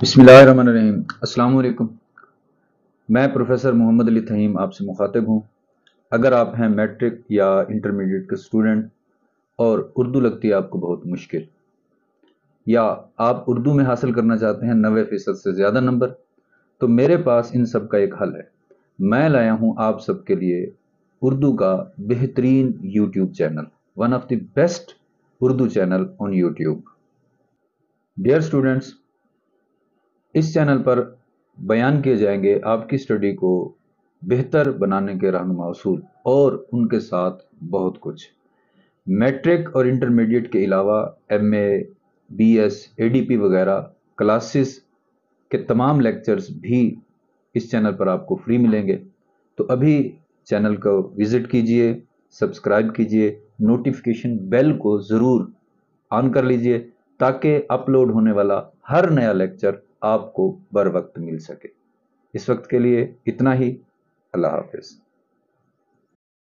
بسم اللہ الرحمن الرحیم۔ السلام علیکم۔ میں پروفیسر محمد علی تھیم آپ سے مخاطب ہوں۔ اگر آپ ہیں میٹرک یا انٹرمیڈیٹ کے اسٹوڈنٹ اور اردو لگتی ہے آپ کو بہت مشکل، یا آپ اردو میں حاصل کرنا چاہتے ہیں 90% سے زیادہ نمبر، تو میرے پاس ان سب کا ایک حل ہے۔ میں لایا ہوں آپ سب کے لیے اردو کا بہترین YouTube channel, one of the best Urdu channel on YouTube. Dear students, اس چینل پر بیان کیے جائیں گے آپ کی اسٹڈی کو بہتر بنانے کے رہنما اصول، اور ان کے ساتھ بہت کچھ۔ میٹرک اور انٹرمیڈیٹ کے علاوہ ایم اے، بی ایس، اے ڈی پی وغیرہ کلاسز کے تمام لیکچرز بھی اس چینل پر آپ کو فری ملیں گے۔ تو ابھی چینل کو وزٹ کیجئے، سبسکرائب کیجئے، نوٹیفیکیشن بیل کو ضرور آن کر لیجئے تاکہ اپلوڈ ہونے والا ہر نیا لیکچر آپ کو بر وقت مل سکے۔ اس وقت کے لیے اتنا ہی۔ اللہ حافظ۔